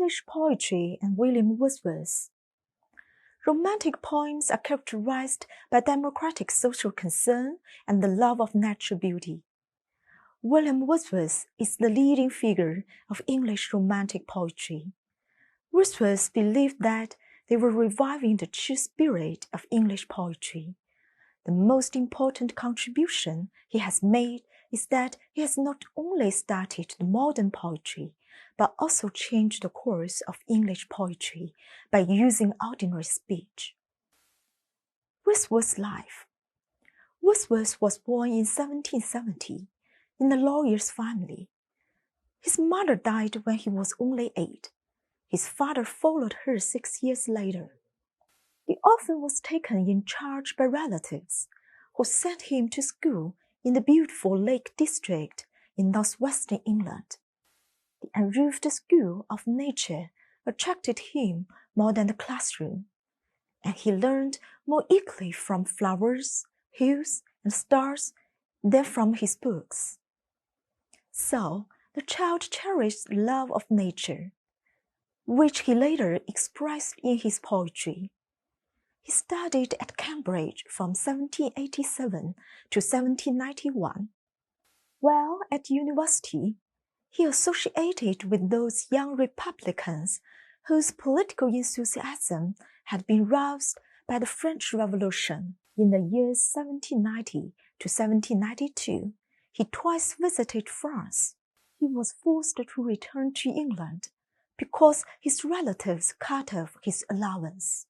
British poetry and William Wordsworth. Romantic poems are characterized by democratic social concern and the love of natural beauty. William Wordsworth is the leading figure of English Romantic poetry. Wordsworth believed that they were reviving the true spirit of English poetry. The most important contribution he has made is that he has not only started the modern poetry, but also changed the course of English poetry by using ordinary speech. Wordsworth's life. Wordsworth was born in 1770 in a lawyer's family. His mother died when he was only 8. His father followed her 6 years later. The orphan was taken in charge by relatives, who sent him to school in the beautiful Lake District in northwestern England. The unroofed school of nature attracted him more than the classroom, and he learned more eagerly from flowers, hills, and stars than from his books. So, the child cherished the love of nature, which he later expressed in his poetry. He studied at Cambridge from 1787 to 1791. While at university, he associated with those young Republicans whose political enthusiasm had been roused by the French Revolution. In the years 1790 to 1792, he twice visited France. He was forced to return to England because his relatives cut off his allowance.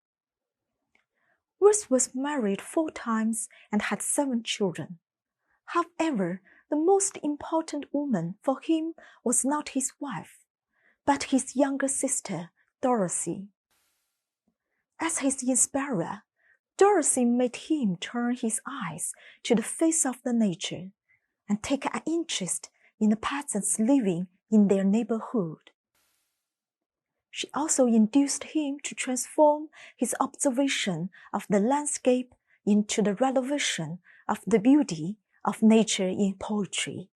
Wordsworth married 4 times and had 7 children. However, the most important woman for him was not his wife, but his younger sister, Dorothy. As his inspirer, Dorothy made him turn his eyes to the face of the nature and take an interest in the peasants living in their neighborhood. She also induced him to transform his observation of the landscape into the revelation of the beauty of nature in poetry,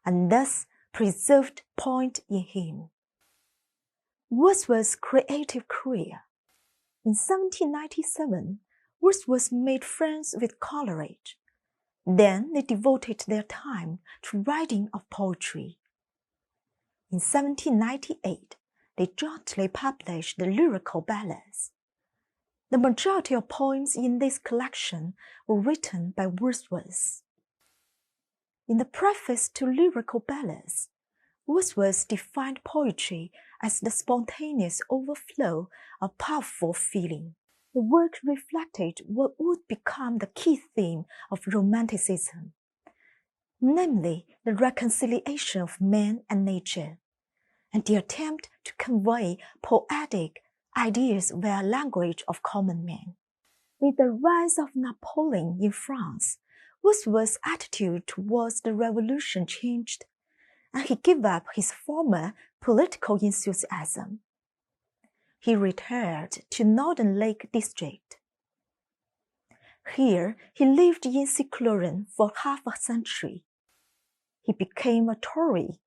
and thus preserved point in him. Wordsworth's creative career. In 1797, Wordsworth made friends with Coleridge. Then they devoted their time to writing of poetry. In 1798, they jointly published the Lyrical Ballads. The majority of poems in this collection were written by Wordsworth. In the preface to Lyrical Ballads, Wordsworth defined poetry as the spontaneous overflow of powerful feeling. The work reflected what would become the key theme of Romanticism, namely the reconciliation of man and nature, and the attempt to convey poetic ideas via language of common man. With the rise of Napoleon in France, Wordsworth's attitude towards the revolution changed, and he gave up his former political enthusiasm. He retired to Northern Lake District. Here, he lived in seclusion for half a century. He became a Tory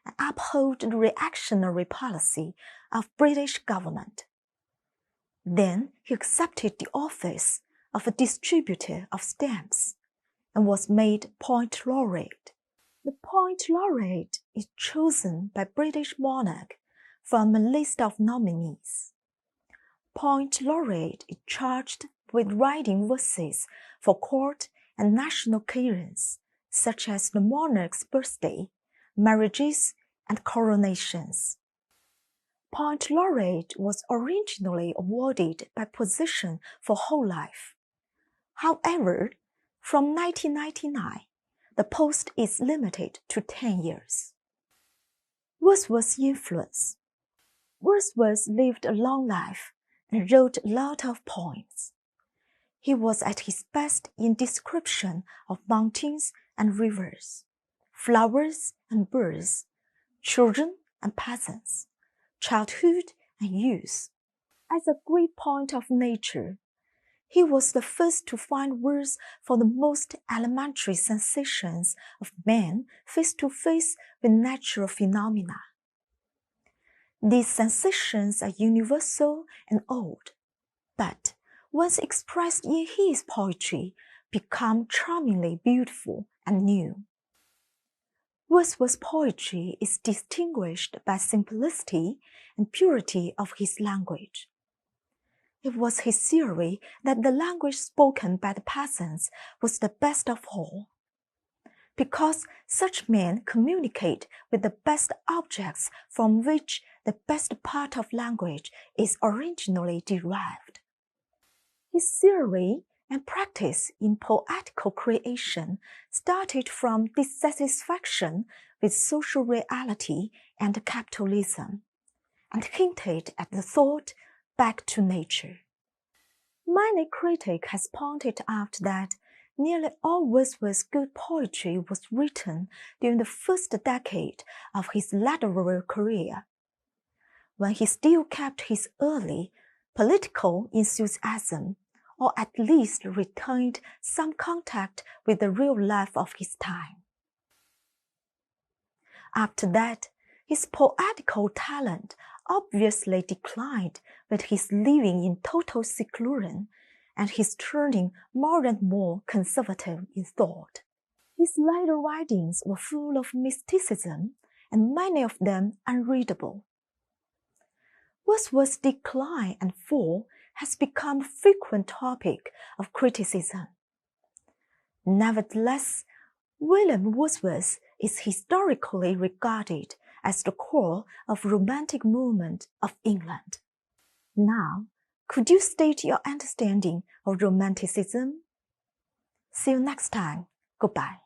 and upheld the reactionary policy of British government. Then he accepted the office of a distributor of stamps and was made Poet Laureate. The Poet Laureate is chosen by British monarch from a list of nominees. Poet Laureate is charged with writing verses for court and national occasions, such as the monarch's birthday, marriages, and coronations. Poet Laureate was originally awarded by position for whole life. However, from 1999, the post is limited to 10 years. Wordsworth's influence. Wordsworth lived a long life and wrote a lot of poems. He was at his best in description of mountains and rivers, flowers and birds, children and peasants, childhood and youth. As a great poet of nature, he was the first to find words for the most elementary sensations of man face to face with natural phenomena. These sensations are universal and old, but once expressed in his poetry, become charmingly beautiful and new. Wordsworth's poetry is distinguished by simplicity and purity of his language. It was his theory that the language spoken by the peasants was the best of all, because such men communicate with the best objects from which the best part of language is originally derived. His theory and practice in poetical creation started from dissatisfaction with social reality and capitalism, and hinted at the thought back to nature. Many critics has pointed out that nearly all Wordsworth's good poetry was written during the first decade of his literary career, when he still kept his early political enthusiasm, or at least retained some contact with the real life of his time. After that, his poetical talent obviously declined with his living in total seclusion and his turning more and more conservative in thought. His later writings were full of mysticism, and many of them unreadable. Wordsworth's decline and fall has become a frequent topic of criticism. Nevertheless, William Wordsworth is historically regarded as the core of the Romantic movement of England. Now, could you state your understanding of Romanticism? See you next time. Goodbye.